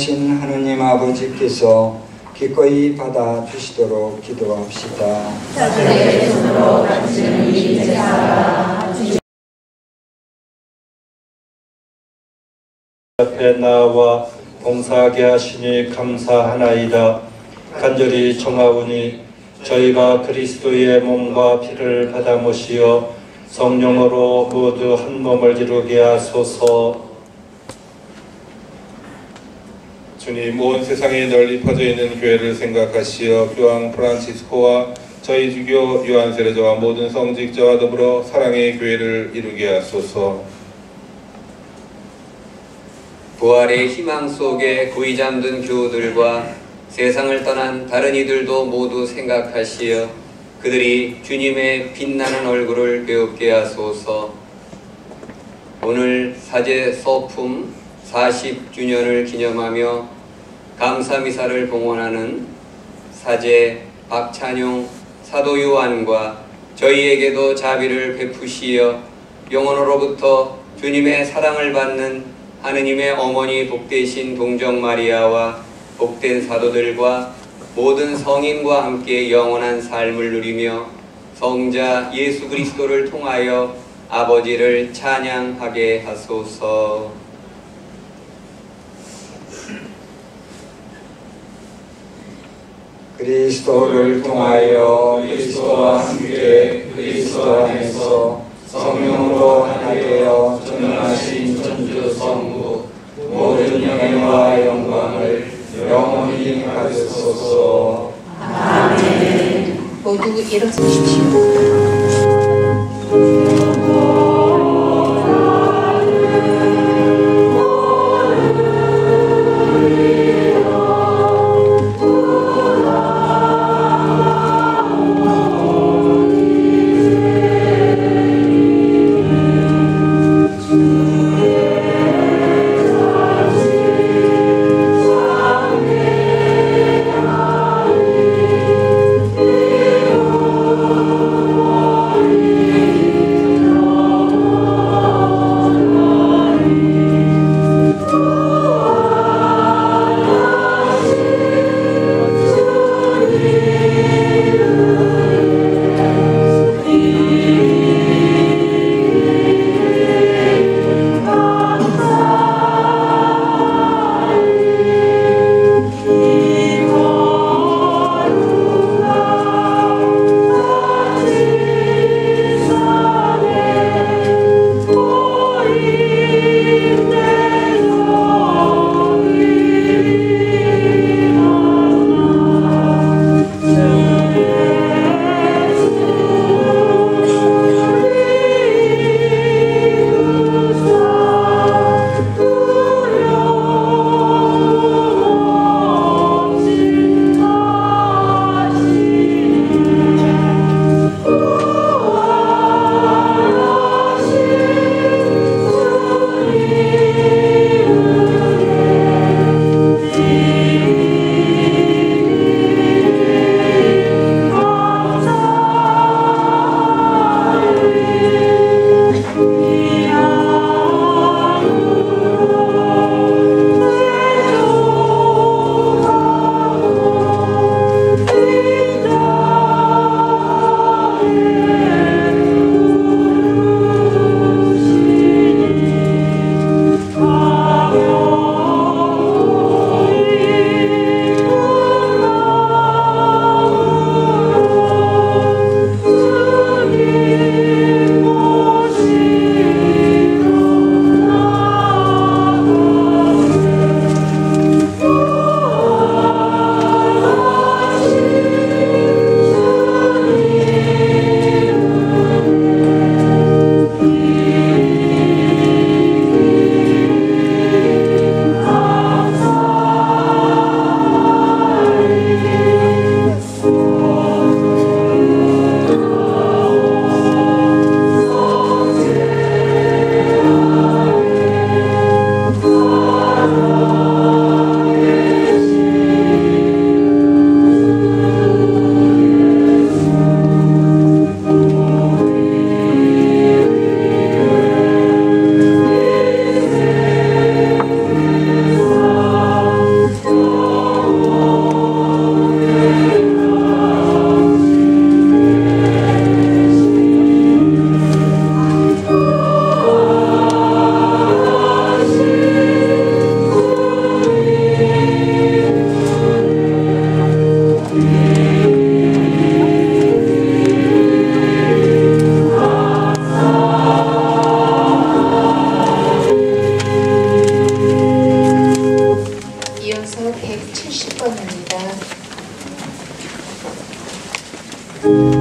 전능하신 하느님 아버지께서 기꺼이 받아주시도록 기도합시다. 자주의 손으로 바치는 이 제사가 앞에 나와 봉사하게 하시니 감사하나이다. 간절히 청하오니 저희가 그리스도의 몸과 피를 받아 모시어 성령으로 모두 한 몸을 이루게 하소서. 주님, 온 세상에 널리 퍼져 있는 교회를 생각하시어 교황 프란치스코와 저희 주교 요한 세례자와 모든 성직자와 더불어 사랑의 교회를 이루게 하소서. 부활의 희망 속에 고이 잠든 교우들과 세상을 떠난 다른 이들도 모두 생각하시어 그들이 주님의 빛나는 얼굴을 배웁게 하소서. 오늘 사제 서품 40주년을 기념하며 감사미사를 봉헌하는 사제 박찬용 사도 요한과 저희에게도 자비를 베푸시어 영원으로부터 주님의 사랑을 받는 하느님의 어머니 복되신 동정 마리아와 복된 사도들과 모든 성인과 함께 영원한 삶을 누리며 성자 예수 그리스도를 통하여 아버지를 찬양하게 하소서. 그리스도를 통하여 그리스도와 함께 그리스도 안에서 성령으로 하나 되어 전능하신 천주 성부 모든 영예와 영광을 영원히 받으소서. 아멘. 모두 일어서십시오. Oh 오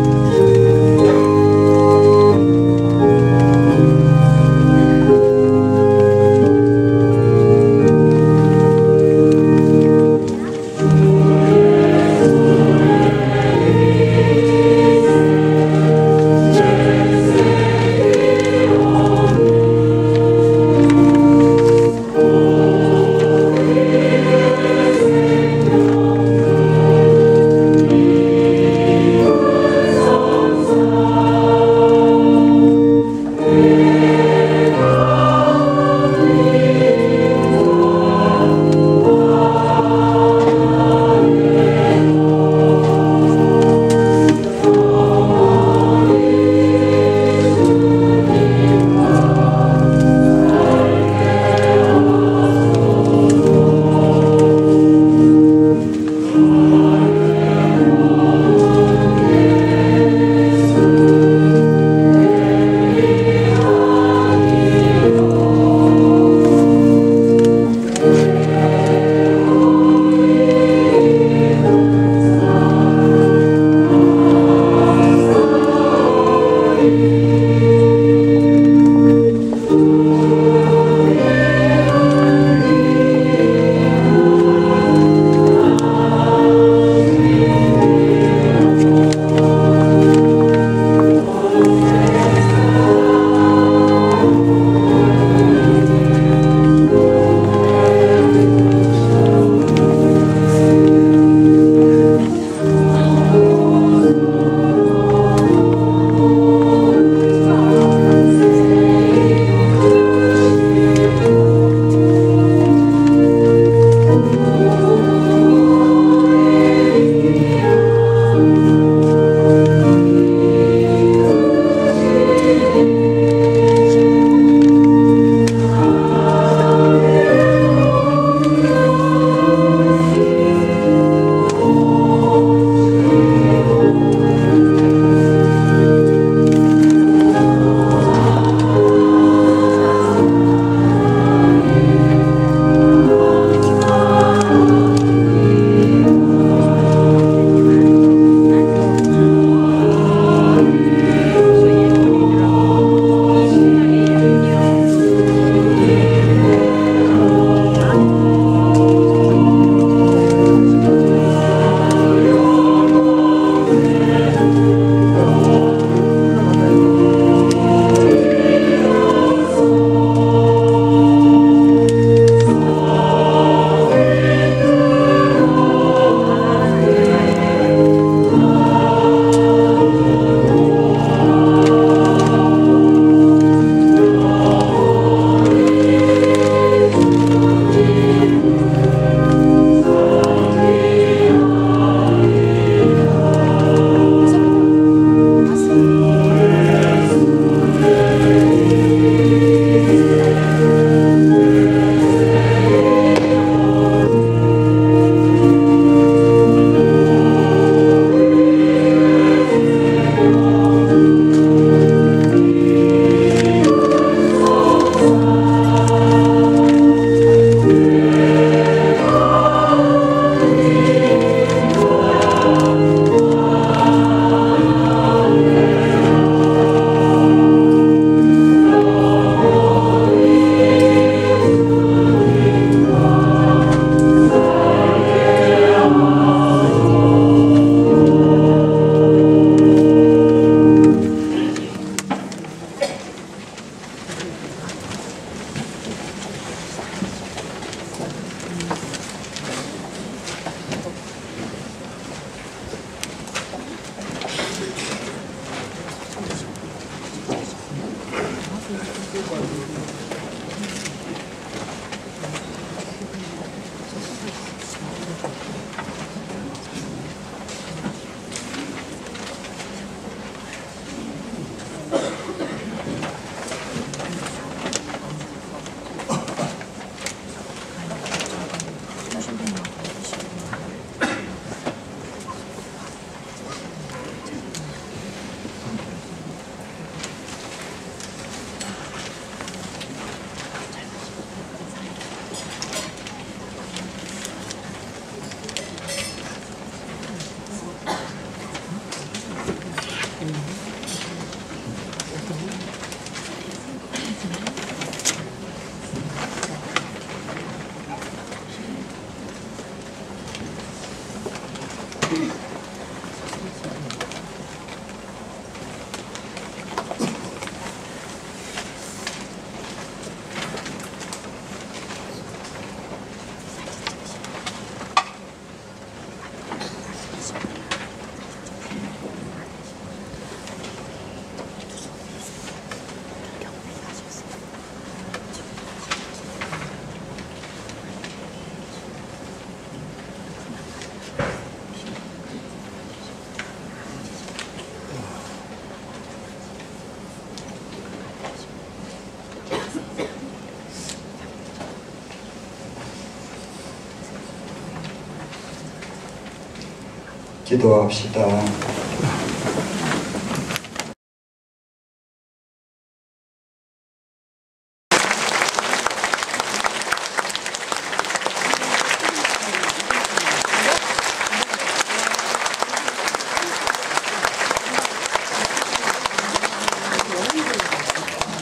기도합시다.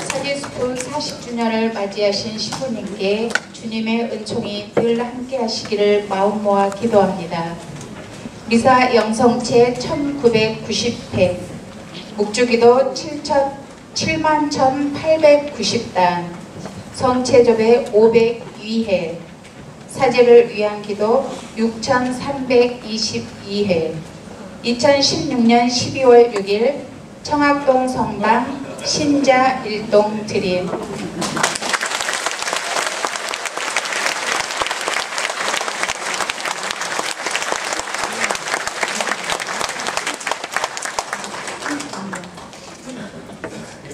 사제수도 40주년을 맞이하신 신부님께 주님의 은총이 늘 함께 하시기를 마음 모아 기도합니다. 미사 영성체 1990회, 묵주기도 71,890단, 성체접애 502회, 사제를 위한 기도 6,322회, 2016년 12월 6일 청학동 성당 신자 일동 드림.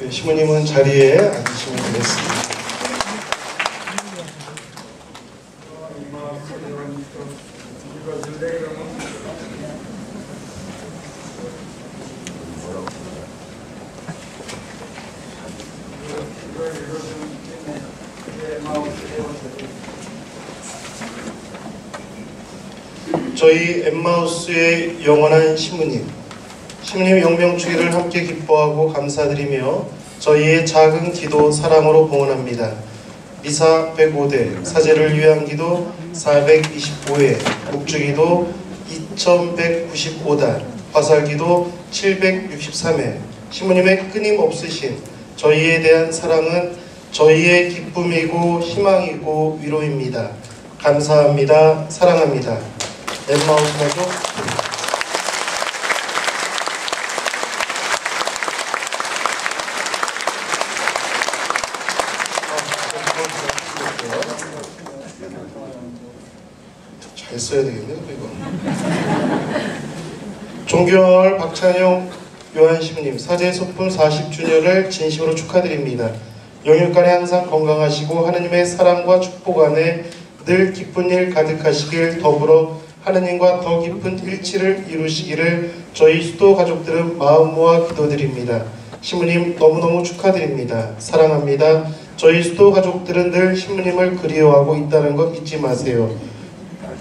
시모님은 자리에 앉으시면 되겠습니다. 저희 엠마우스의 영원한 시모님, 시모님 영명주의를 함께 기뻐하고 감사드리며 저희의 작은 기도 사랑으로 봉헌합니다. 미사 105대, 사제를 위한 기도 425회, 묵주기도 2195단, 화살기도 763회, 시모님의 끊임없으신 저희에 대한 사랑은 저희의 기쁨이고 희망이고 위로입니다. 감사합니다. 사랑합니다. 엠마우스 가족 잘 써야 되겠네요, 이거. 존경할 박찬용 요한시부님 사제 소품 40주년을 진심으로 축하드립니다. 영육간에 항상 건강하시고 하느님의 사랑과 축복 안에 늘 기쁜 일 가득하시길, 더불어 하느님과 더 깊은 일치를 이루시기를 저희 수도 가족들은 마음 모아 기도드립니다. 시부님 너무너무 축하드립니다. 사랑합니다. 저희 수도 가족들은 늘 시부님을 그리워하고 있다는 것 잊지 마세요.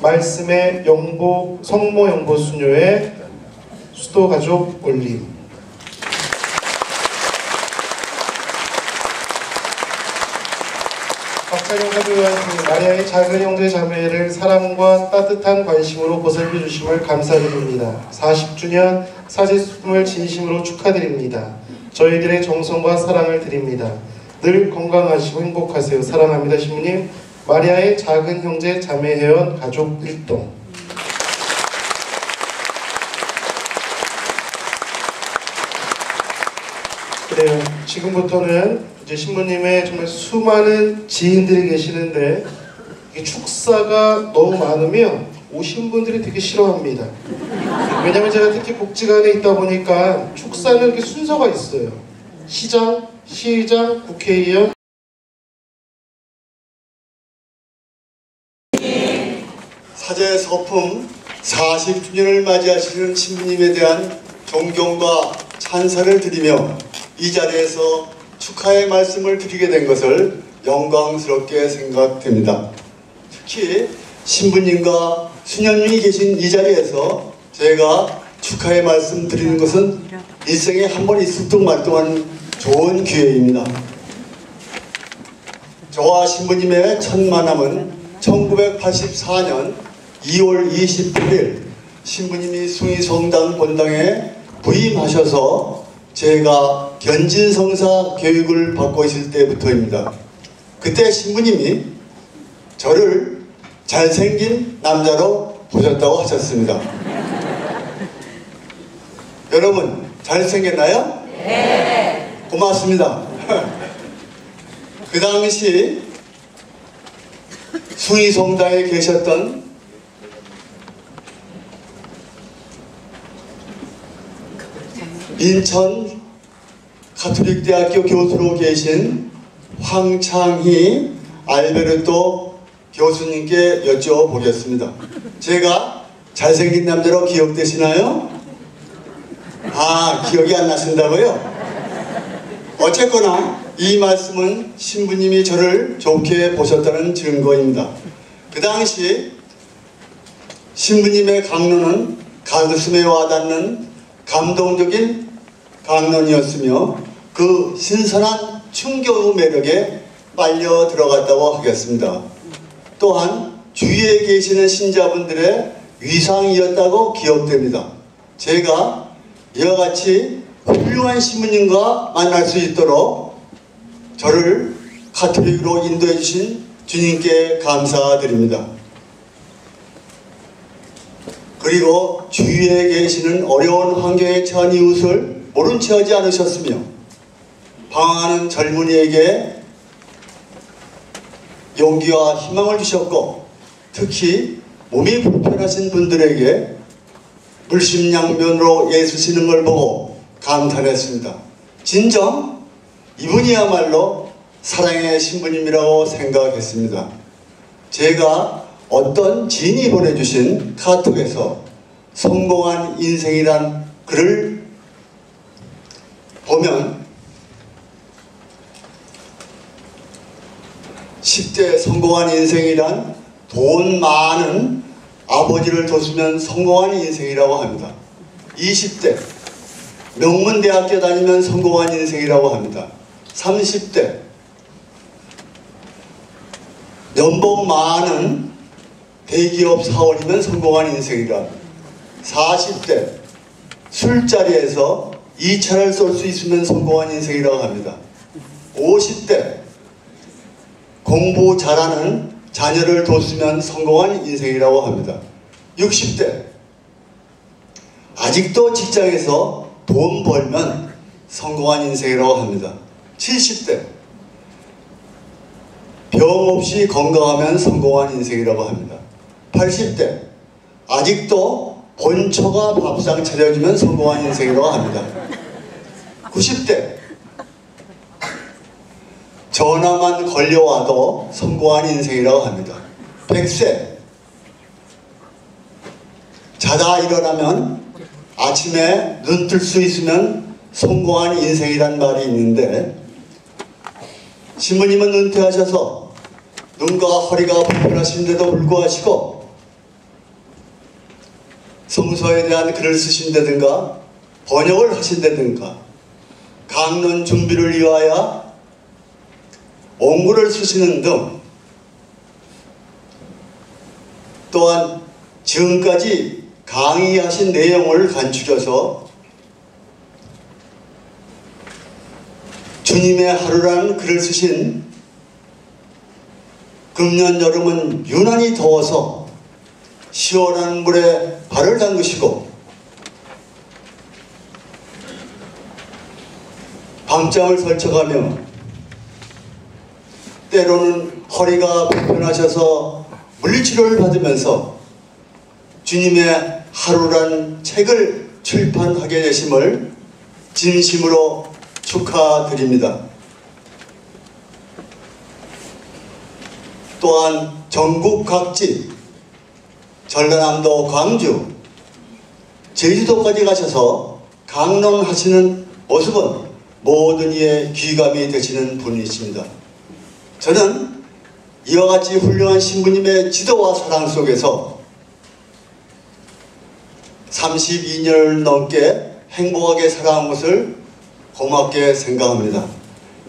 말씀의 영보, 성모 영보 수녀의 수도 가족 올림. 박찬용 사도요한님, 마리아의 작은 형제 자매를 사랑과 따뜻한 관심으로 보살펴 주심을 감사드립니다. 40주년 사제수품을 진심으로 축하드립니다. 저희들의 정성과 사랑을 드립니다. 늘 건강하시고 행복하세요. 사랑합니다. 시부님. 마리아의 작은 형제 자매 회원 가족 일동. 그래요. 지금부터는 이제 신부님의 정말 수많은 지인들이 계시는데 이 축사가 너무 많으면 오신 분들이 되게 싫어합니다. 왜냐면 제가 특히 복지관에 있다 보니까 축사는 이렇게 순서가 있어요. 시장, 시의장, 국회의원. 사제 서품 40주년을 맞이하시는 신부님에 대한 존경과 찬사를 드리며 이 자리에서 축하의 말씀을 드리게 된 것을 영광스럽게 생각됩니다. 특히 신부님과 수녀님이 계신 이 자리에서 제가 축하의 말씀 드리는 것은 일생에 한 번 있을 말동안 좋은 기회입니다. 저와 신부님의 첫 만남은 1984년 2월 28일 신부님이 숭의성당 본당에 부임하셔서 제가 견진성사 교육을 받고 있을 때부터입니다. 그때 신부님이 저를 잘생긴 남자로 보셨다고 하셨습니다. 여러분 잘생겼나요? 네. 고맙습니다. 그 당시 숭의성당에 계셨던 인천 가톨릭대학교 교수로 계신 황창희 알베르토 교수님께 여쭤보겠습니다. 제가 잘생긴 남자로 기억되시나요? 아, 기억이 안 나신다고요? 어쨌거나 이 말씀은 신부님이 저를 좋게 보셨다는 증거입니다. 그 당시 신부님의 강론은 가슴에 와닿는 감동적인 강론이었으며 그 신선한 충격의 매력에 빨려 들어갔다고 하겠습니다. 또한 주위에 계시는 신자분들의 위상이었다고 기억됩니다. 제가 이와 같이 훌륭한 신부님과 만날 수 있도록 저를 가톨릭으로 인도해 주신 주님께 감사드립니다. 그리고 주위에 계시는 어려운 환경에 처한 이웃을 모른 채 하지 않으셨으며 방황하는 젊은이에게 용기와 희망을 주셨고 특히 몸이 불편하신 분들에게 물심양면으로 애쓰시는 걸 보고 감탄했습니다. 진정 이분이야말로 사랑의 신부님이라고 생각했습니다. 제가 어떤 지인이 보내주신 카톡에서 성공한 인생이란 글을 보면 10대 성공한 인생이란 돈 많은 아버지를 뒀으면 성공한 인생이라고 합니다. 20대 명문대학교 다니면 성공한 인생이라고 합니다. 30대 연봉 많은 대기업 사원이면 성공한 인생이라. 40대 술자리에서 2차를 쏠 수 있으면 성공한 인생이라고 합니다. 50대 공부 잘하는 자녀를 뒀으면 성공한 인생이라고 합니다. 60대 아직도 직장에서 돈 벌면 성공한 인생이라고 합니다. 70대 병 없이 건강하면 성공한 인생이라고 합니다. 80대 아직도 본처가 밥상 차려주면 성공한 인생이라고 합니다. 90대 전화만 걸려와도 성공한 인생이라고 합니다. 100세 자다 일어나면 아침에 눈 뜰 수 있으면 성공한 인생이란 말이 있는데 신부님은 은퇴하셔서 눈과 허리가 불편하신데도 불구하시고 성서에 대한 글을 쓰신다든가 번역을 하신다든가 강론 준비를 위하여 원고를 쓰시는 등 또한 지금까지 강의하신 내용을 간추려서 주님의 하루라는 글을 쓰신 금년 여름은 유난히 더워서 시원한 물에 발을 담그시고 밤잠을 설쳐가며 때로는 허리가 불편하셔서 물리치료를 받으면서 주님의 하루란 책을 출판하게 되심을 진심으로 축하드립니다. 또한 전국 각지, 전라남도, 광주, 제주도까지 가셔서 강론하시는 모습은 모든 이의 귀감이 되시는 분이십니다. 저는 이와 같이 훌륭한 신부님의 지도와 사랑 속에서 32년을 넘게 행복하게 살아온 것을 고맙게 생각합니다.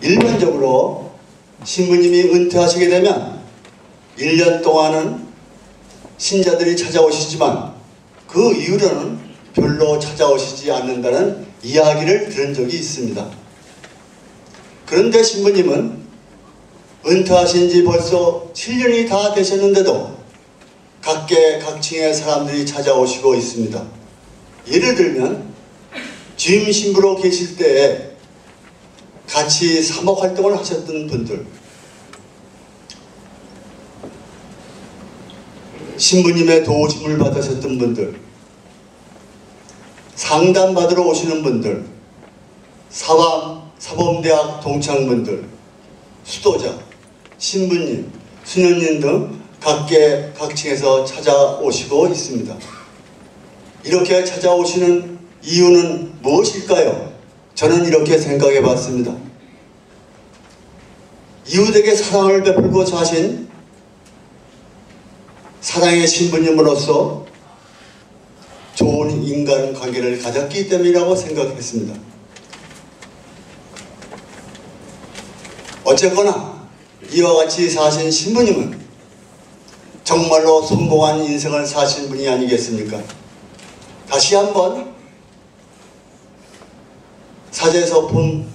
일반적으로 신부님이 은퇴하시게 되면 1년 동안은 신자들이 찾아오시지만 그 이후로는 별로 찾아오시지 않는다는 이야기를 들은 적이 있습니다. 그런데 신부님은 은퇴하신 지 벌써 7년이 다 되셨는데도 각계각층의 사람들이 찾아오시고 있습니다. 예를 들면 주임 신부로 계실 때에 같이 사목 활동을 하셨던 분들, 신부님의 도우심을 받으셨던 분들, 상담 받으러 오시는 분들, 사범대학 동창분들, 수도자, 신부님, 수녀님 등 각계각층에서 찾아오시고 있습니다. 이렇게 찾아오시는 이유는 무엇일까요? 저는 이렇게 생각해 봤습니다. 이웃에게 사랑을 베풀고 사신 사랑의 신부님으로서 좋은 인간관계를 가졌기 때문이라고 생각했습니다. 어쨌거나 이와 같이 사신 신부님은 정말로 성공한 인생을 사신 분이 아니겠습니까? 다시 한번 사제소품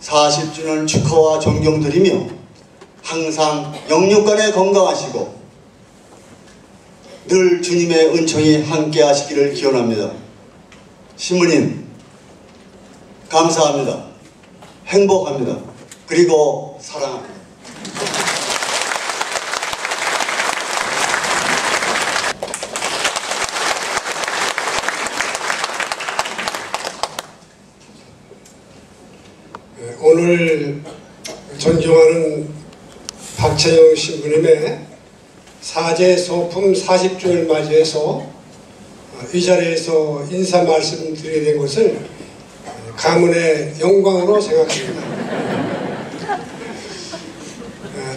40주년 축하와 존경드리며 항상 영육간에 건강하시고 늘 주님의 은총이 함께 하시기를 기원합니다. 신부님 감사합니다. 행복합니다. 그리고 사랑합니다. 오늘 존경하는 박찬영 신부님의 사제소품 40주년을 맞이해서 이 자리에서 인사 말씀드리게 된 것을 가문의 영광으로 생각합니다.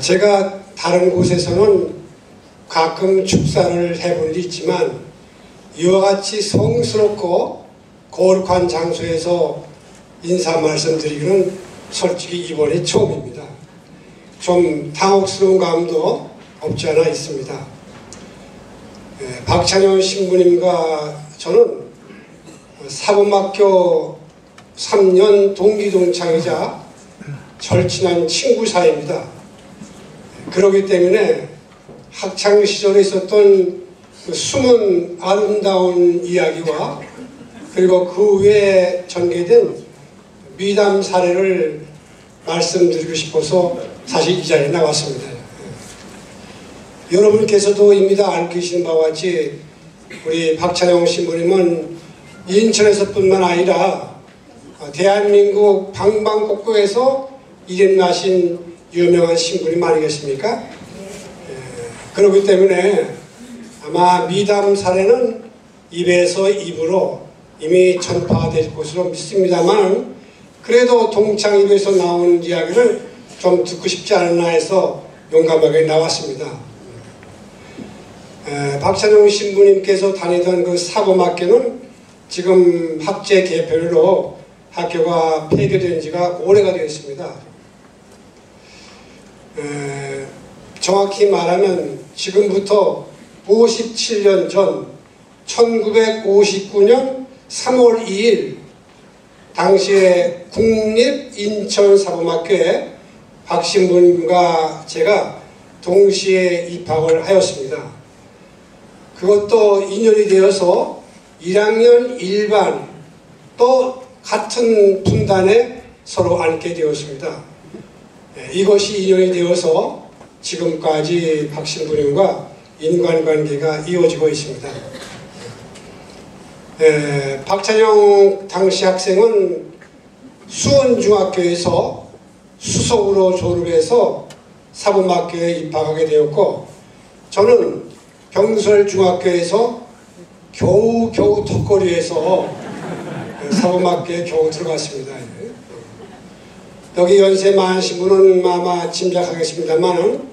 제가 다른 곳에서는 가끔 축사를 해본 일이 있지만 이와 같이 성스럽고 거룩한 장소에서 인사 말씀드리기는 솔직히 이번이 처음입니다. 좀 당혹스러운 감도 없지 않아 있습니다. 박찬영 신부님과 저는 사범학교 3년 동기동창이자 절친한 친구 사이입니다. 그렇기 때문에 학창시절에 있었던 그 숨은 아름다운 이야기와 그리고 그 외에 전개된 미담 사례를 말씀드리고 싶어서 사실 이 자리에 나왔습니다. 여러분께서도 이미 다 알고 계시는 바와 같이 우리 박찬영 신부님은 인천에서뿐만 아니라 대한민국 방방곡곡에서 이름 나신 유명한 신부님 아니겠습니까? 그렇기 때문에 아마 미담 사례는 입에서 입으로 이미 전파될 것으로 믿습니다만 그래도 동창입에서 나오는 이야기를 좀 듣고 싶지 않나 해서 용감하게 나왔습니다. 박찬영 신부님께서 다니던 그 사범학교는 지금 학제 개편으로 학교가 폐교된 지가 오래가 되었습니다. 정확히 말하면 지금부터 57년 전 1959년 3월 2일 당시에 국립인천사범학교에 박 신부님과 제가 동시에 입학을 하였습니다. 그것도 인연이 되어서 1학년 1반 또 같은 분단에 서로 앉게 되었습니다. 이것이 인연이 되어서 지금까지 박 신부님과 인간관계가 이어지고 있습니다. 박찬영 당시 학생은 수원중학교에서 수석으로 졸업해서 사범학교에 입학하게 되었고 저는 병설중학교에서 겨우 턱걸이에서 사범학교에 겨우 들어갔습니다. 여기 연세 많으신 분은 아마 짐작하겠습니다만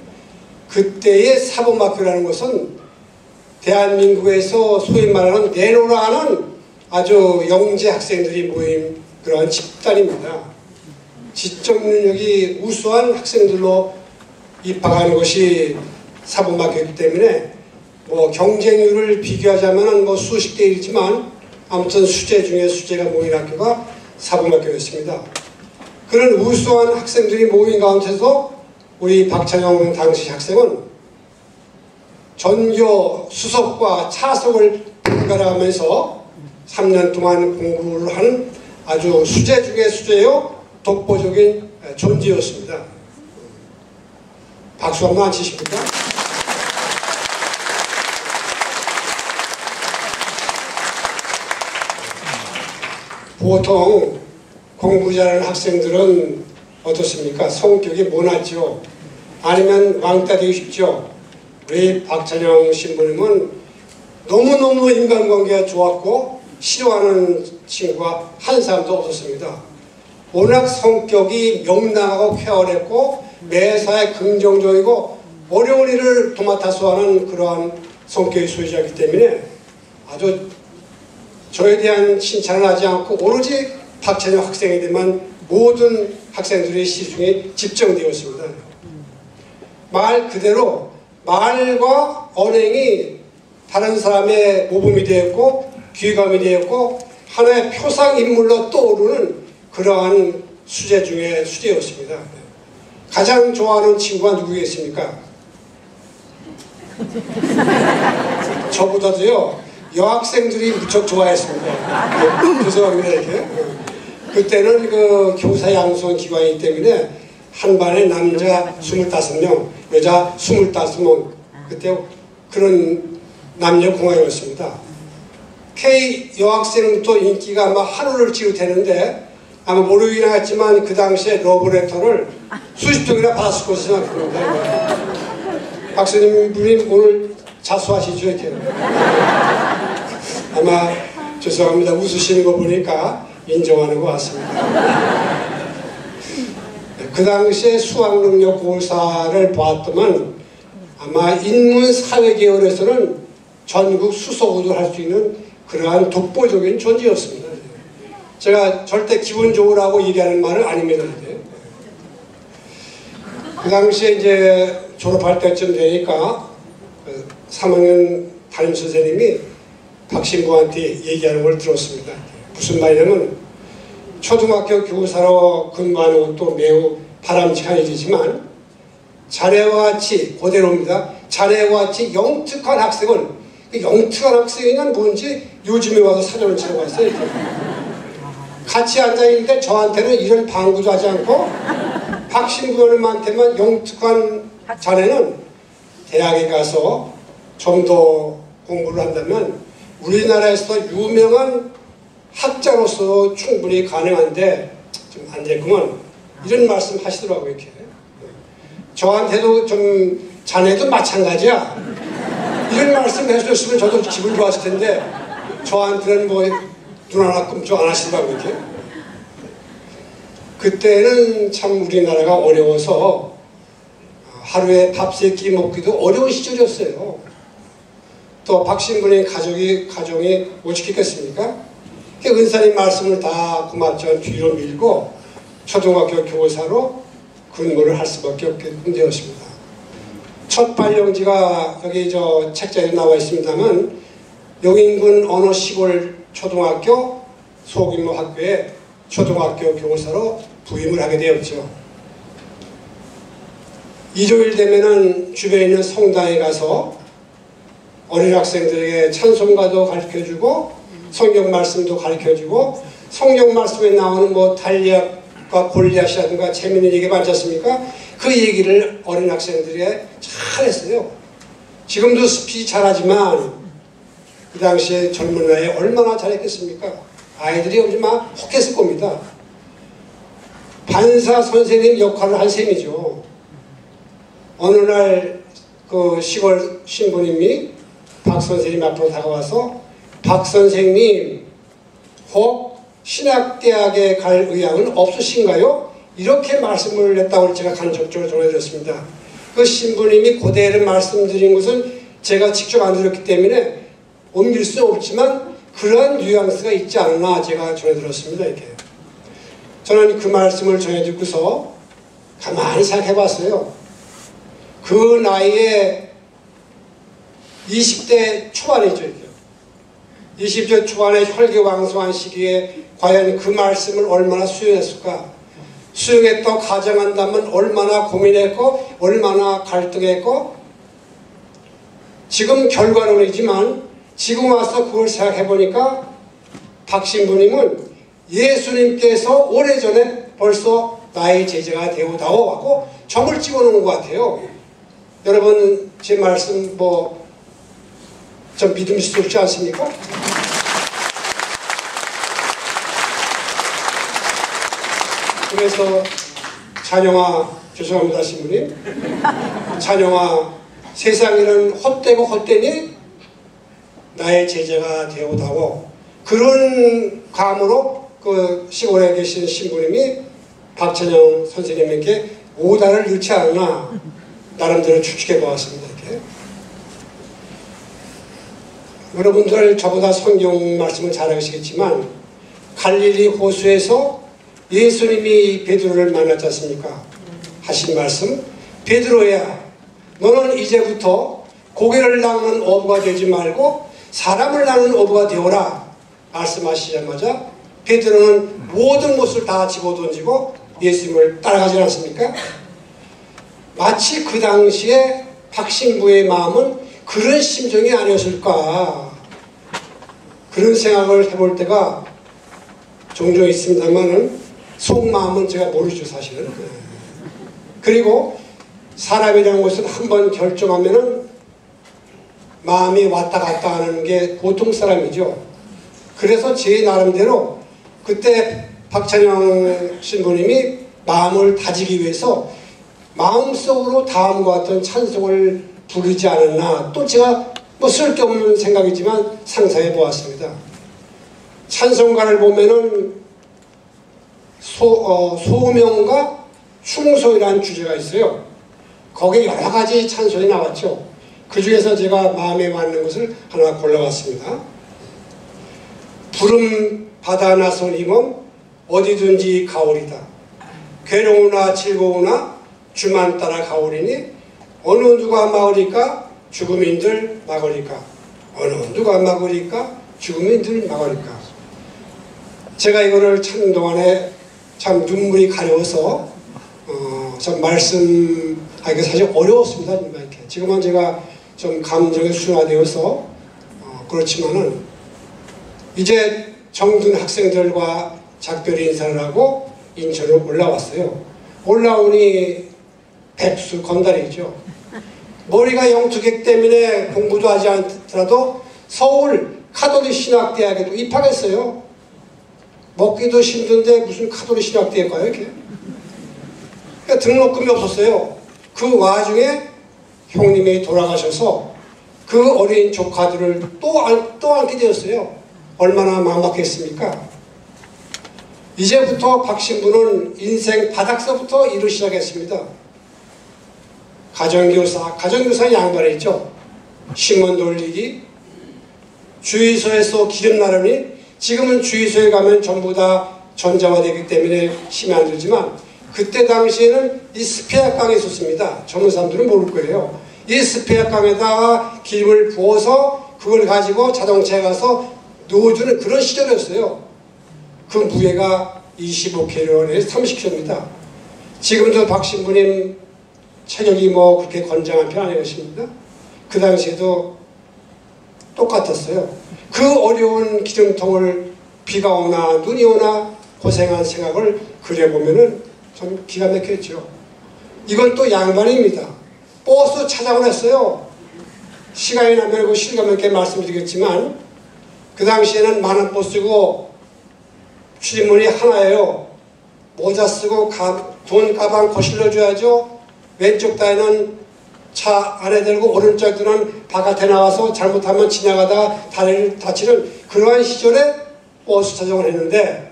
그때의 사범학교라는 것은 대한민국에서 소위 말하는 내로라는 아주 영재 학생들이 모인 그러한 집단입니다. 지적 능력이 우수한 학생들로 입학하는 것이 사범학교이기 때문에 뭐 경쟁률을 비교하자면 뭐 수십 대 1이지만 아무튼 수재 중에 수재가 모인 학교가 사범학교였습니다. 그런 우수한 학생들이 모인 가운데서 우리 박찬영 당시 학생은 전교 수석과 차석을 분갈아가면서 3년 동안 공부를 하는 아주 수재 중에 수재요 독보적인 존재였습니다. 박수 한번 안 치십니까? 보통 공부 잘하는 학생들은 어떻습니까? 성격이 모나죠. 아니면 왕따 되기 쉽죠. 우리 박찬영 신부님은 너무너무 인간관계가 좋았고 싫어하는 친구가 한 사람도 없었습니다. 워낙 성격이 명랑하고 쾌활했고 매사에 긍정적이고 어려운 일을 도맡아서 하는 그러한 성격의 소유자이기 때문에 아주 저에 대한 칭찬을 하지 않고 오로지 박찬영 학생에 대한 모든 학생들의 시중에 집중되었습니다. 말 그대로 말과 언행이 다른 사람의 모범이 되었고 귀감이 되었고 하나의 표상인물로 떠오르는 그러한 수재 중에 수재였습니다. 가장 좋아하는 친구가 누구겠습니까? 저보다도요 여학생들이 무척 좋아했습니다. 죄송합니다 이렇게. 그때는 그 교사 양성 기관이기 때문에 한 반에 남자 25명, 여자 25명 그때 그런 남녀 공화였습니다. K 여학생도 인기가 아마 하루를 지르되는데 아마 모르긴 하겠지만 그 당시에 러브레터를 수십 통이나 받았을 것으로 생각합니다. 박사님 분이 오늘 자수하시죠 이렇게. 아마 죄송합니다. 웃으시는 거 보니까 인정하는 것 같습니다. 그 당시에 수학능력 고사를 보았더만 아마 인문사회계열에서는 전국 수석으로 할 수 있는 그러한 독보적인 존재였습니다. 제가 절대 기분 좋으라고 얘기하는 말은 아닙니다. 그 당시에 이제 졸업할 때쯤 되니까 3학년 담임선생님이 박신부한테 얘기하는 걸 들었습니다. 무슨 말이냐면 초등학교 교사로 근무하는 것도 매우 바람직한 일이지만 자네와 같이 그대로입니다. 자네와 같이 영특한 학생은 영특한 학생이란 뭔지 요즘에 와서 사전을 찾아봤어요. 같이 앉아있는데 저한테는 이런 방구도 하지 않고 박신부님한테만 영특한 자네는 대학에 가서 좀 더 공부를 한다면 우리나라에서 유명한 학자로서 충분히 가능한데 좀 안 됐구만 이런 말씀 하시더라고요. 이렇게 저한테도 좀 자네도 마찬가지야 이런 말씀 해주셨으면 저도 기분 좋았을 텐데 저한테는 뭐 눈 하나 끔찍 안 하시더라고요. 이렇게 그때는 참 우리나라가 어려워서 하루에 밥 세 끼 먹기도 어려운 시절이었어요. 또 박신부님 가정이 어떻게 했겠습니까? 은사님 말씀을 다 고맙지만 뒤로 밀고 초등학교 교사로 근무를 할 수밖에 없게 되었습니다. 첫 발령지가 여기 저 책자에 나와 있습니다만 용인군 어느 시골 초등학교 소규모 학교에 초등학교 교사로 부임을 하게 되었죠. 2주일 되면은 주변에 있는 성당에 가서 어린 학생들에게 찬송가도 가르쳐주고 성경 말씀도 가르쳐주고 성경 말씀에 나오는 뭐 달리앗과 골리앗이라든가 재미있는 얘기 많지 않습니까? 그 얘기를 어린 학생들에게 잘했어요. 지금도 스피치 잘하지만 그 당시에 젊은 나이에 얼마나 잘했겠습니까? 아이들이 얼마나 혹했을 겁니다. 반사 선생님 역할을 한 셈이죠. 어느 날 그 시골 신부님이 박 선생님 앞으로 다가와서 박 선생님 혹 신학대학에 갈 의향은 없으신가요? 이렇게 말씀을 했다고 제가 간접적으로 전해드렸습니다. 그 신부님이 고대를 말씀드린 것은 제가 직접 안 들었기 때문에 옮길 수는 없지만 그러한 뉘앙스가 있지 않나 제가 전해드렸습니다. 이렇게 저는 그 말씀을 전해듣고서 가만히 생각해봤어요. 그 나이에 20대 초반이죠. 20대 초반에 혈기왕성한 시기에 과연 그 말씀을 얼마나 수용했을까? 수용했다고 가정한다면 얼마나 고민했고 얼마나 갈등했고 지금 결과론이지만 지금 와서 그걸 생각해보니까 박신부님은 예수님께서 오래전에 벌써 나의 제자가 되오다오 하고 점을 찍어놓은 것 같아요. 여러분 제 말씀 뭐 좀 믿음직스럽지 않습니까? 그래서 찬영아, 죄송합니다 신부님, 찬영아 세상에는 헛되고 헛되니 나의 제자가 되어다오. 그런 감으로 그 시골에 계신 신부님이 박찬영 선생님에게 오다를 넣지 않나 나름대로 추측해 보았습니다. 이렇게. 여러분들 저보다 성경 말씀을 잘 아시겠지만 갈릴리 호수에서 예수님이 베드로를 만났지 않습니까? 하신 말씀, 베드로야 너는 이제부터 고개를 낚는 어부가 되지 말고 사람을 낚는 어부가 되어라 말씀하시자마자 베드로는 모든 것을 다 집어던지고 예수님을 따라가지 않습니까? 마치 그 당시에 박신부의 마음은 그런 심정이 아니었을까 그런 생각을 해볼 때가 종종 있습니다만은 속마음은 제가 모르죠 사실은. 그리고 사람이라는 것은 한번 결정하면은 마음이 왔다 갔다 하는 게 보통 사람이죠. 그래서 제 나름대로 그때 박찬영 신부님이 마음을 다지기 위해서 마음속으로 다음과 같은 찬송을 부르지 않았나 또 제가 뭐 쓸데없는 생각이지만 상상해 보았습니다. 찬송가를 보면은 소명과 충소이라는 주제가 있어요. 거기에 여러 가지 찬송이 나왔죠. 그 중에서 제가 마음에 맞는 것을 하나 골라왔습니다. 부름 받아 나서님은 어디든지 가오리다. 괴로우나 즐거우나 주만 따라 가오리니 어느 누가 막으리까 죽음인들 막으리까 어느 누가 막으리까 죽음인들 막으리까. 제가 이거를 찾는 동안에 참 눈물이 가려워서 참 말씀하기가 사실 어려웠습니다. 이렇게. 지금은 제가 좀 감정에 순화되어서 그렇지만은 이제 정든 학생들과 작별의 인사를 하고 인천으로 올라왔어요. 올라오니 백수 건달이죠. 머리가 영투객 때문에 공부도 하지 않더라도 서울 카톨릭 신학대학에도 입학했어요. 먹기도 힘든데 무슨 카톨릭 신학대학가요 이렇게. 그러니까 등록금이 없었어요. 그 와중에 형님이 돌아가셔서 그 어린 조카들을 또 안게 되었어요. 얼마나 막막했습니까? 이제부터 박 신부는 인생 바닥서부터 일을 시작했습니다. 가정교사 양반이죠. 신문 돌리기, 주유소에서 기름 나르니 지금은 주유소에 가면 전부 다 전자화되기 때문에 힘이 안 들지만 그때 당시에는 이 스페어깡이 있었습니다. 젊은 사람들은 모를 거예요. 이 스페어깡에다가 기름을 부어서 그걸 가지고 자동차에 가서 넣어주는 그런 시절이었어요. 그 무게가 25kg에서 30kg입니다. 지금도 박 신부님 체력이 뭐 그렇게 건장한 편 아니었습니다. 그 당시에도 똑같았어요. 그 어려운 기름통을 비가 오나 눈이 오나 고생한 생각을 그려보면은 참 기가 막혔죠. 이건 또 양반입니다. 버스 찾아고 했어요. 시간이 나면 그 실감 있게 말씀드리겠지만 그 당시에는 많은 버스고 출입문이 하나예요. 모자 쓰고 돈 가방 거실러 줘야죠. 왼쪽 다리는 차 안에 들고 오른쪽 다리는 바깥에 나와서 잘못하면 지나가다가 다리를 다치는 그러한 시절에 버스 차정을 했는데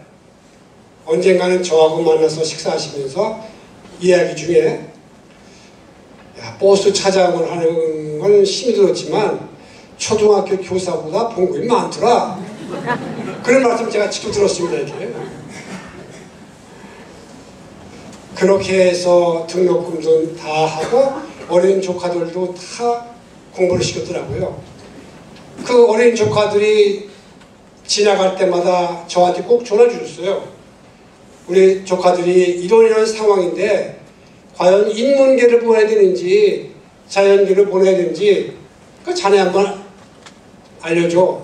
언젠가는 저하고 만나서 식사하시면서 이야기 중에 버스 차장을 하는 건 힘이 들었지만 초등학교 교사보다 봉급이 많더라. 그런 말씀 제가 직접 들었습니다. 이렇게. 그렇게 해서 등록금도 다 하고 어린 조카들도 다 공부를 시켰더라고요. 그 어린 조카들이 지나갈 때마다 저한테 꼭 전화 주셨어요. 우리 조카들이 이런 상황인데 과연 인문계를 보내야 되는지 자연계를 보내야 되는지 그 자네 한번 알려줘.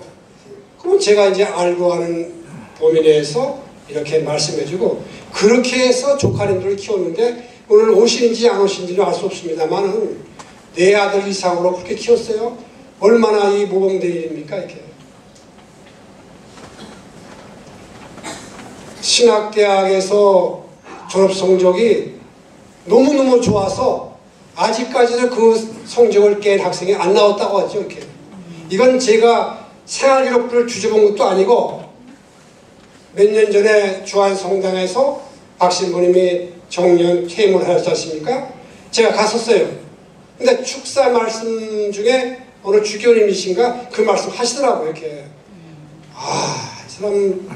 그럼 제가 이제 알고 하는 범위 내에서 이렇게 말씀해주고 그렇게 해서 조카님들을 키웠는데 오늘 오신지 안 오신지는 알 수 없습니다만은 내 아들 이상으로 그렇게 키웠어요. 얼마나 이 모범된 일입니까 이렇게. 신학대학에서 졸업 성적이 너무너무 좋아서 아직까지도 그 성적을 깬 학생이 안 나왔다고 하죠. 이렇게. 이건 제가 생활기록부를 뒤져본 것도 아니고 몇 년 전에 주안성당에서 박 신부님이 정년 퇴임을 하셨지 않습니까? 제가 갔었어요. 근데 축사 말씀 중에 어느 주교님이신가 그 말씀 하시더라고요. 이렇게 이 사람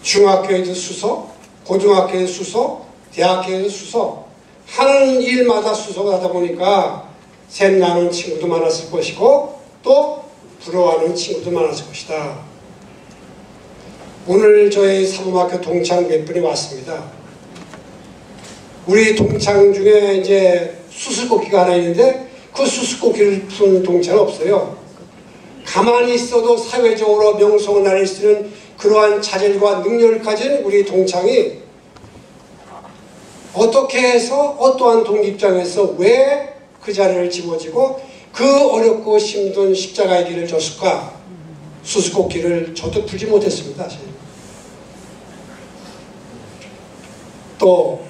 중학교에도 수석, 고등학교에도 수석, 대학교에도 수석, 하는 일마다 수석을 하다 보니까 샘나는 친구도 많았을 것이고 또 부러워하는 친구도 많았을 것이다. 오늘 저희 사범학교 동창 몇 분이 왔습니다. 우리 동창 중에 이제 수술꽃기가 하나 있는데 그 수술꽃기를 푼 동창은 없어요. 가만히 있어도 사회적으로 명성을 날릴 수 있는 그러한 자질과 능력을 가진 우리 동창이 어떻게 해서 어떠한 동기 입장에서 왜 그 자리를 집어지고 그 어렵고 힘든 십자가의 길을 졌을까? 수술꽃기를 저도 풀지 못했습니다. 사실. 또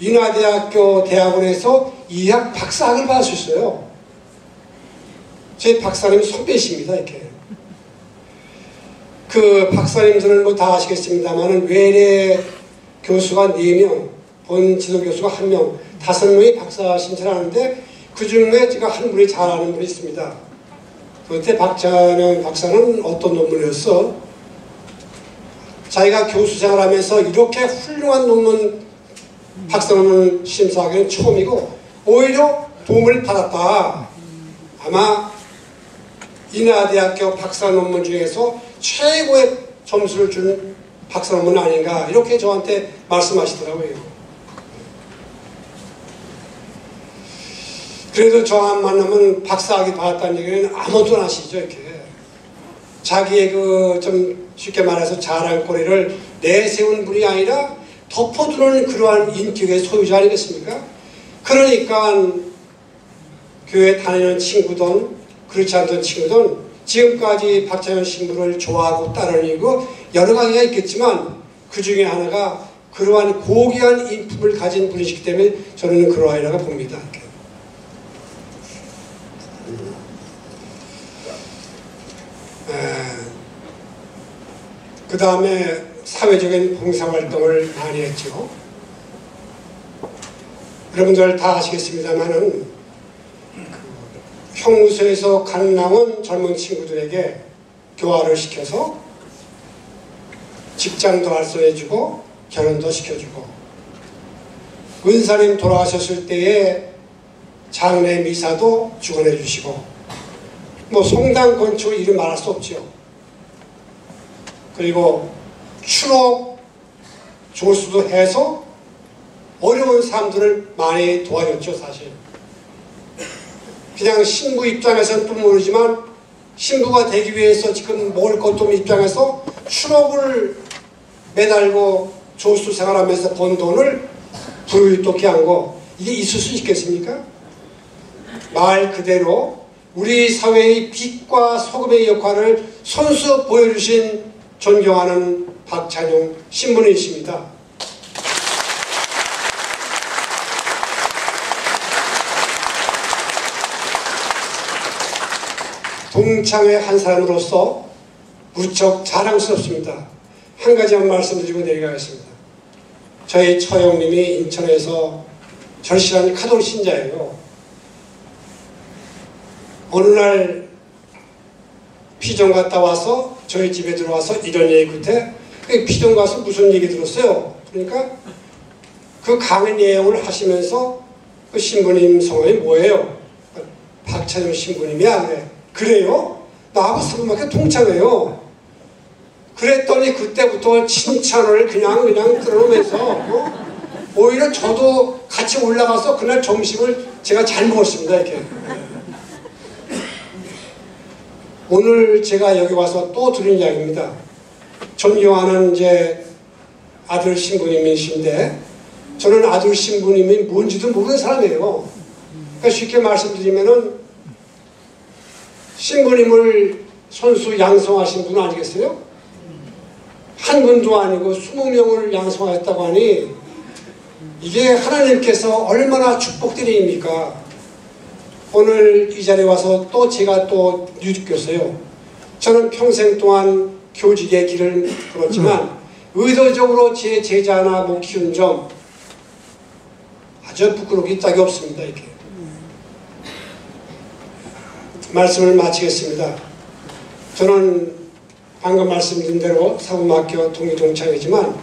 인하대학교 대학원에서 이학 박사학을 받으셨어요. 제 박사님이 선배이십니다. 이렇게. 그 박사님들은 뭐 다 아시겠습니다만은 외래 교수가 4명, 본 지도 교수가 1명, 5명이 박사 신청을 하는데 그 중에 제가 한 분이 잘 아는 분이 있습니다. 그때 박찬영 박사는 어떤 논문이었어? 자기가 교수 생활하면서 이렇게 훌륭한 논문 박사 논문 심사하기는 처음이고 오히려 도움을 받았다. 아마 인하대학교 박사 논문 중에서 최고의 점수를 준 박사 논문 아닌가 이렇게 저한테 말씀하시더라고요. 그래도 저만 만나면 박사학위 받았다는 얘기는 아무도 안 하시죠. 이렇게 자기의 그 좀 쉽게 말해서 자랑거리를 내세운 분이 아니라 덮어두는 그러한 인격의 소유자 아니겠습니까? 그러니까 교회 다니는 친구든 그렇지 않던 친구든 지금까지 박찬현 신부를 좋아하고 따르고 여러 가지가 있겠지만 그 중에 하나가 그러한 고귀한 인품을 가진 분이시기 때문에 저는 그러하리라고 봅니다. 그 다음에 사회적인 봉사활동을 많이 했죠. 여러분들 다 아시겠습니다만은 형무소에서 간 나온 젊은 친구들에게 교화를 시켜서 직장도 알선해주고 결혼도 시켜주고 은사님 돌아가셨을 때에 장례 미사도 주관해 주시고 뭐 성당 건축을 이름 말할 수 없죠. 그리고 추록 조수도 해서 어려운 사람들을 많이 도와줬죠. 사실 그냥 신부 입장에서는 또 모르지만 신부가 되기 위해서 지금 먹을 것도 없는 입장에서 추록을 매달고 조수 생활하면서 번 돈을 불토케 한 거 이게 있을 수 있겠습니까? 말 그대로 우리 사회의 빛과 소금의 역할을 손수 보여주신 존경하는 박찬용 신부님이십니다. 동창회 한 사람으로서 무척 자랑스럽습니다. 한 가지만 말씀드리고 내려가겠습니다. 저희 처형님이 인천에서 절실한 카톨릭 신자예요. 어느 날 피정 갔다 와서 저희 집에 들어와서 이런 얘기 끝에 피정 가서 무슨 얘기 들었어요? 그러니까 그 강의 내용을 하시면서 그 신부님 성함이 뭐예요? 박찬용 신부님이야. 그래. 그래요? 나하고 사범학교 동창회요. 그랬더니 그때부터 칭찬을 그냥 들어오면서 오히려 저도 같이 올라가서 그날 점심을 제가 잘 먹었습니다. 이렇게. 오늘 제가 여기 와서 또 들은 이야기입니다. 존경하는 이제 아들 신부님이신데 저는 아들 신부님이 뭔지도 모르는 사람이에요. 그러니까 쉽게 말씀드리면은 신부님을 손수 양성하신 분 아니겠어요? 한 분도 아니고 20명을 양성하셨다고 하니 이게 하나님께서 얼마나 축복드립니까? 오늘 이 자리에 와서 또 제가 또 느꼈어요. 저는 평생 동안 교직의 길을 걸었지만 의도적으로 제 제자 하나 못 키운 점 아주 부끄럽기 딱이 없습니다. 이렇게 말씀을 마치겠습니다. 저는 방금 말씀드린 대로 사범학교 동기동창이지만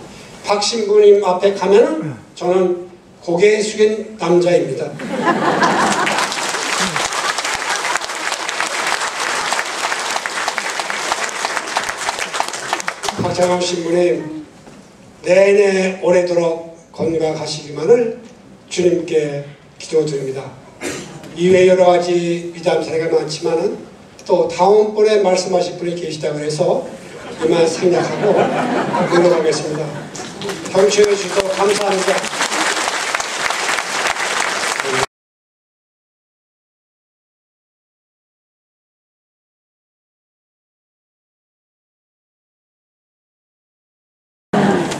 박 신부님 앞에 가면은 저는 고개 숙인 남자입니다. 박찬영 신부님 내내 오래도록 건강하시기만을 주님께 기도드립니다. 이외 여러 가지 위대한 사례가 많지만은 또 다음번에 말씀하실 분이 계시다고 해서 이만 생략하고 물러가겠습니다. 경청해 주셔서 감사합니다.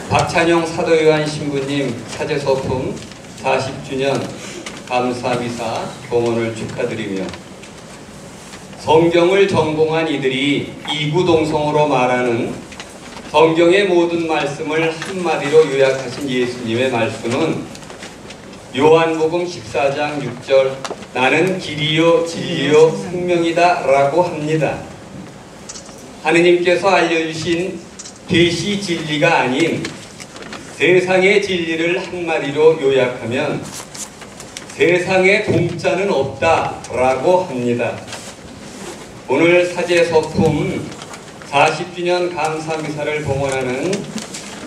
박찬영 사도요한 신부님 사제소품 40주년 감사미사 봉헌을 축하드리며 성경을 전공한 이들이 이구동성으로 말하는 성경의 모든 말씀을 한마디로 요약하신 예수님의 말씀은 요한복음 14장 6절 나는 길이요 진리요 생명이다 라고 합니다. 하느님께서 알려주신 계시 진리가 아닌 세상의 진리를 한마디로 요약하면 세상에 공짜는 없다 라고 합니다. 오늘 사제서품 40주년 감사미사를 봉헌하는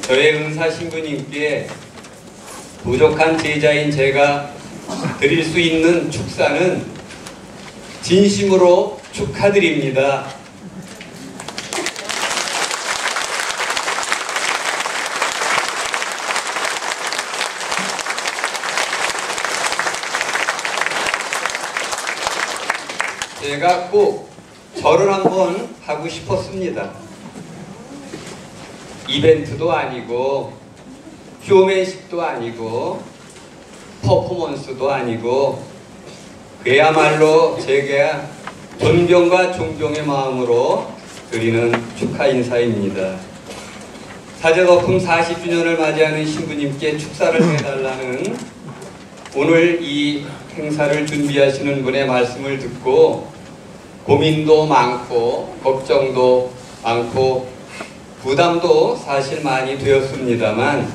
저의 은사 신부님께 부족한 제자인 제가 드릴 수 있는 축사는 진심으로 축하드립니다. 제가 꼭 절을 한번 하고 싶었습니다. 이벤트도 아니고 쇼맨십도 아니고 퍼포먼스도 아니고 그야말로 제가 존경과 존경의 마음으로 드리는 축하 인사입니다. 사제거품 40주년을 맞이하는 신부님께 축사를 해달라는 오늘 이 행사를 준비하시는 분의 말씀을 듣고 고민도 많고 걱정도 많고 부담도 사실 많이 되었습니다만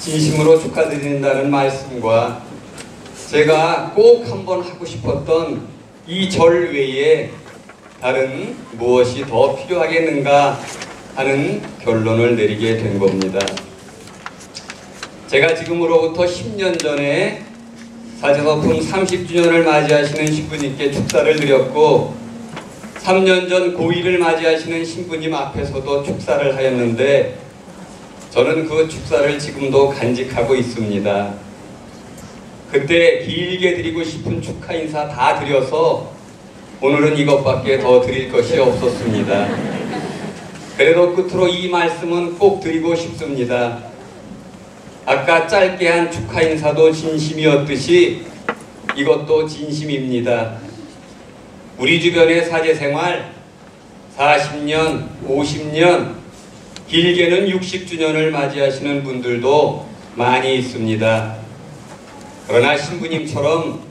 진심으로 축하드린다는 말씀과 제가 꼭 한번 하고 싶었던 이 절 외에 다른 무엇이 더 필요하겠는가 하는 결론을 내리게 된 겁니다. 제가 지금으로부터 10년 전에 사제서품 30주년을 맞이하시는 신부님께 축사를 드렸고 3년 전 고1을 맞이하시는 신부님 앞에서도 축사를 하였는데 저는 그 축사를 지금도 간직하고 있습니다. 그때 길게 드리고 싶은 축하 인사 다 드려서 오늘은 이것밖에 더 드릴 것이 없었습니다. 그래도 끝으로 이 말씀은 꼭 드리고 싶습니다. 아까 짧게 한 축하 인사도 진심이었듯이 이것도 진심입니다. 우리 주변의 사제생활 40년, 50년, 길게는 60주년을 맞이하시는 분들도 많이 있습니다. 그러나 신부님처럼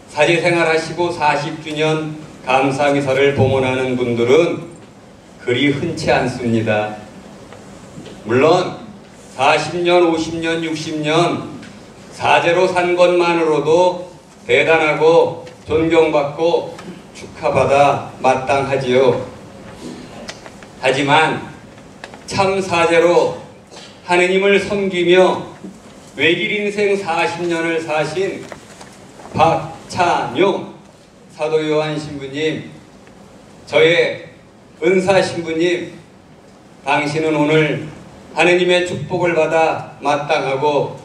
사제생활 하시고 40주년 감사미사를 봉헌하는 분들은 그리 흔치 않습니다. 물론 40년, 50년, 60년 사제로 산 것만으로도 대단하고 존경받고 축하받아 마땅하지요. 하지만 참 사제로 하느님을 섬기며 외길 인생 40년을 사신 박찬용 사도요한 신부님, 저의 은사 신부님, 당신은 오늘 하느님의 축복을 받아 마땅하고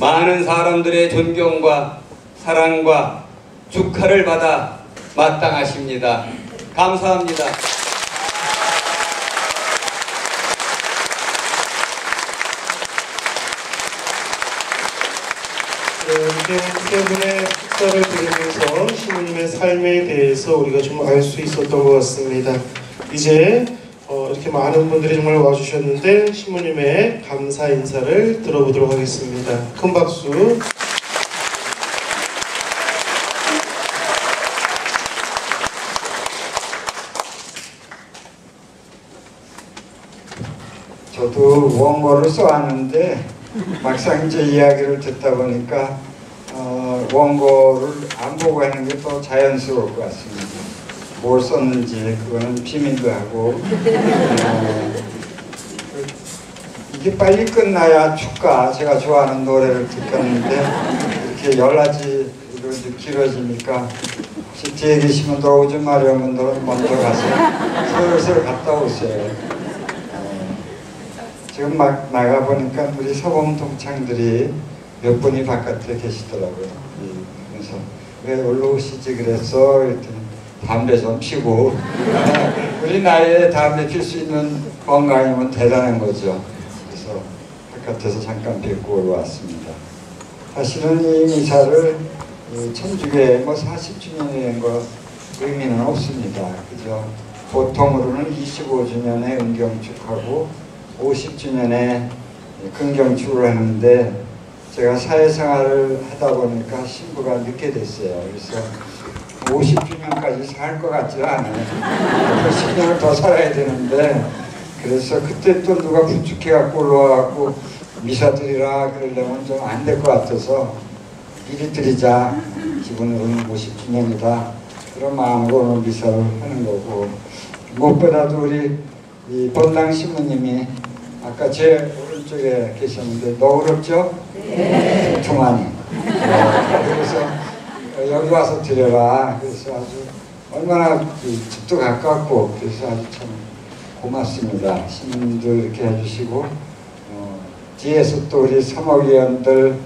많은 사람들의 존경과 사랑과 축하를 받아 마땅하십니다. 감사합니다. 이렇게 세 분의 축사를 들으면서 신부님의 삶에 대해서 우리가 좀 알 수 있었던 것 같습니다. 이제 이렇게 많은 분들이 정말 와주셨는데 신부님의 감사 인사를 들어보도록 하겠습니다. 큰 박수. 저도 원고를 써왔는데 막상 이제 이야기를 듣다 보니까 원고를 안 보고 하는 게 더 자연스러울 것 같습니다. 뭘 썼는지 그거는 비밀로 하고 이게 빨리 끝나야 축가, 제가 좋아하는 노래를 듣겠는데 이렇게 10가지로 길어지니까 혹시 뒤에 계시면 더 오지 마려는 분들은 먼저 가서 슬슬 갔다 오세요. 지금 막 나가보니까 우리 서범 동창들이 몇 분이 바깥에 계시더라고요. 그래서 왜 올라오시지 그랬어? 그랬더니 담배 좀 피고 우리 나이에 담배 필 수 있는 건강이면 대단한 거죠. 그래서 바깥에서 잠깐 뵙고 올라왔습니다. 사실은 이 미사를 천주교에 40주년이 된 거 의미는 없습니다. 그죠? 보통으로는 25주년에 은경축하고 50주년에 근경축을 하는데 제가 사회생활을 하다 보니까 신부가 늦게 됐어요. 그래서 50주년까지 살 것 같지 않아요. 10년을 더 살아야 되는데 그래서 그때 또 누가 부축해갖고 올라와갖고 미사 드리라 그러려면 좀 안 될 것 같아서 미리 드리자. 기본으로는 50주년이다. 그런 마음으로 오늘 미사를 하는 거고 무엇보다도 우리 이 본당 신부님이 아까 제 오른쪽에 계셨는데 너그럽죠? 네. 두만이. 그래서 여기 와서 드려라. 그래서 아주 얼마나 집도 가깝고 그래서 아주 참 고맙습니다. 시민도 이렇게 해주시고 뒤에서 또 우리 사목위원들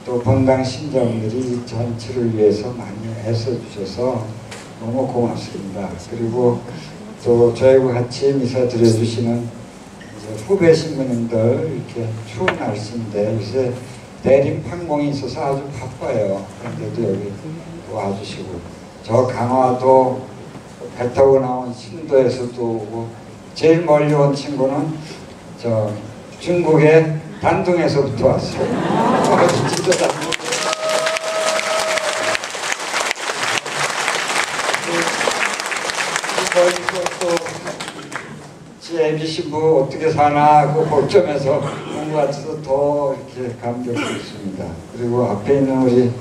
또 본당 신정들이 잔치를 위해서 많이 애써주셔서 너무 고맙습니다. 그리고 또 저희와 같이 미사 드려주시는 후배 신부님들 이렇게 추운 날씨인데 요새 내림 판공이 있어서 아주 바빠요. 그런데도 여기 와주시고 저 강화도 배 타고 나온 신도에서도 오고 제일 멀리 온 친구는 저 중국의 단둥에서부터 왔어요. 진짜 애비 신부 어떻게 사나 그 걱정해서 온 것 같아서 더 이렇게 감격스럽습니다. 그리고 앞에 있는 우리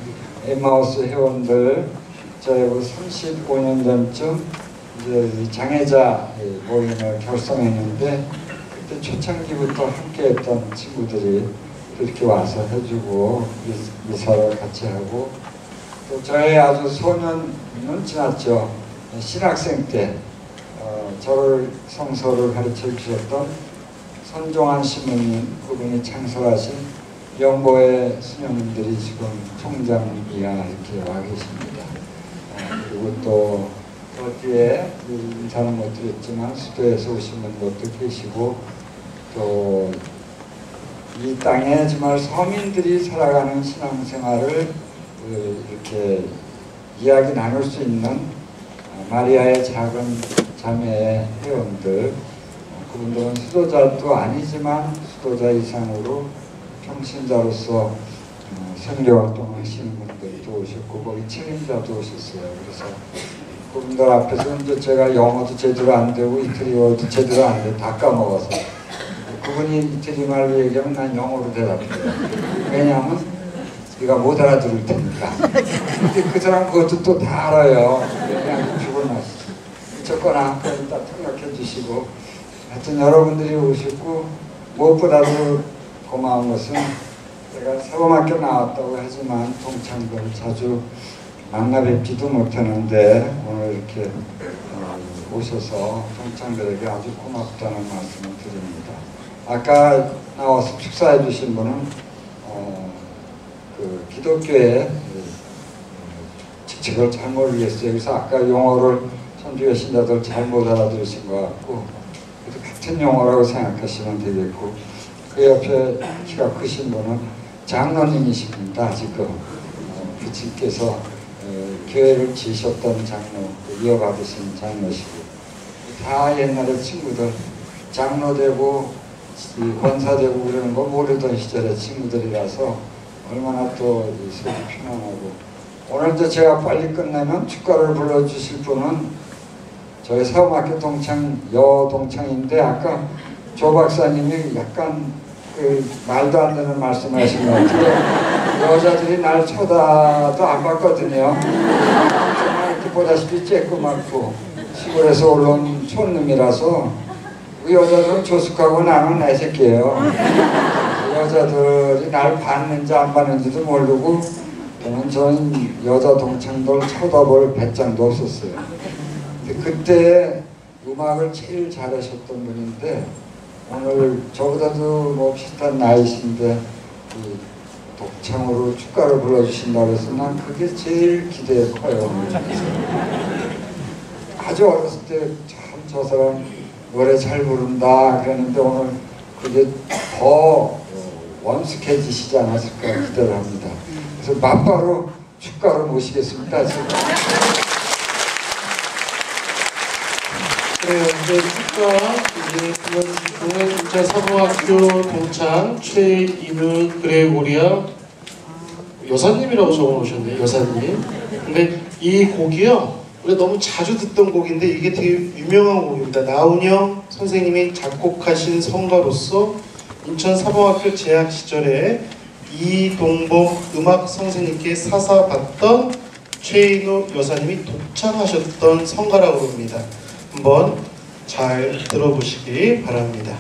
엠마우스 회원들 저희하고 35년 전쯤 이제 장애자 모임을 결성했는데 그때 초창기부터 함께했던 친구들이 이렇게 와서 해주고 미사를 같이 하고 또 저희 아주 소년은 지났죠. 신학생 때 저를 성서를 가르쳐 주셨던 손종환 신부님 그분이 창설하신 영보의 수녀님들이 지금 총장이야 이렇게 와 계십니다. 그리고 또 뒤에 인사는 못 드렸지만 수도에서 오신 분들도 계시고 또 이 땅에 정말 서민들이 살아가는 신앙생활을 이렇게 이야기 나눌 수 있는 마리아의 작은 자매 회원들 그분들은 수도자도 아니지만 수도자 이상으로 평신자로서 선교활동 하시는 분들도 오셨고 거기 책임자도 오셨어요. 그래서 그분들 앞에서 이제 제가 영어도 제대로 안 되고 이태리어도 제대로 안 되고 다 까먹어서 그분이 이태리 말로 얘기하면 난 영어로 대답해요. 왜냐하면 네가 못 알아들을 테니까. 근데 그 사람 그것도 또 다 알아요. 그냥 죽어나시죠. 어쨌거나 일단 통역해 주시고 하여튼 여러분들이 오셨고 무엇보다도 고마운 것은 제가 사범학교 나왔다고 하지만 동창들 자주 만나 뵙지도 못하는데 오늘 이렇게 오셔서 동창들에게 아주 고맙다는 말씀을 드립니다. 아까 나와서 축사해 주신 분은 그 기독교의 직책을 잘 모르겠어요. 그래서 아까 용어를 천주교 신자들 잘못 알아들으신 것 같고 그래도 같은 용어라고 생각하시면 되겠고 그 옆에 키가 크신 분은 장로님이십니다. 지금 부친께서 교회를 지으셨던 장로, 이어받으신 장로시고 다 옛날에 친구들, 장로되고 권사되고 그러는 거 모르던 시절의 친구들이라서 얼마나 또 속이 편안하고, 오늘도 제가 빨리 끝내면 축가를 불러주실 분은 저희 사범학교 동창, 여동창인데 아까 조 박사님이 약간 말도 안 되는 말씀하신 것 같아요. 여자들이 날 쳐다도 안 봤거든요. 정말 이렇게 보다시피 쬐끄맣고 시골에서 올라온 촌놈이라서 여자들은 조숙하고 나는 애새끼예요. 여자들이 날 봤는지 안 봤는지도 모르고 저는 여자 동창들 쳐다볼 배짱도 없었어요. 근데 그때 음악을 제일 잘하셨던 분인데 오늘 저보다도 뭐 비슷한 나이신데 독창으로 축가를 불러주신다고 해서 난 그게 제일 기대에 커요. 아주 어렸을 때 참 저 사람 노래 잘 부른다 그랬는데 오늘 그게 더 원숙해지시지 않았을까 기대를 합니다. 그래서 맞바로 축가로 모시겠습니다. 네, 이제 축가 이제 그는 진짜 사범학교 동창 최인우 그레고리아 여사님이라고 적어놓으셨네요. 여사님. 근데 이 곡이요, 우리가 너무 자주 듣던 곡인데 이게 되게 유명한 곡입니다. 나훈영 선생님이 작곡하신 성가로서 인천 사범학교 재학 시절에 이동복 음악 선생님께 사사받던 최인우 여사님이 독창하셨던 성가라고 합니다. 한번 잘 들어보시기 바랍니다.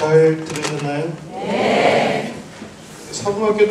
잘 들으셨나요? 네. 사범학교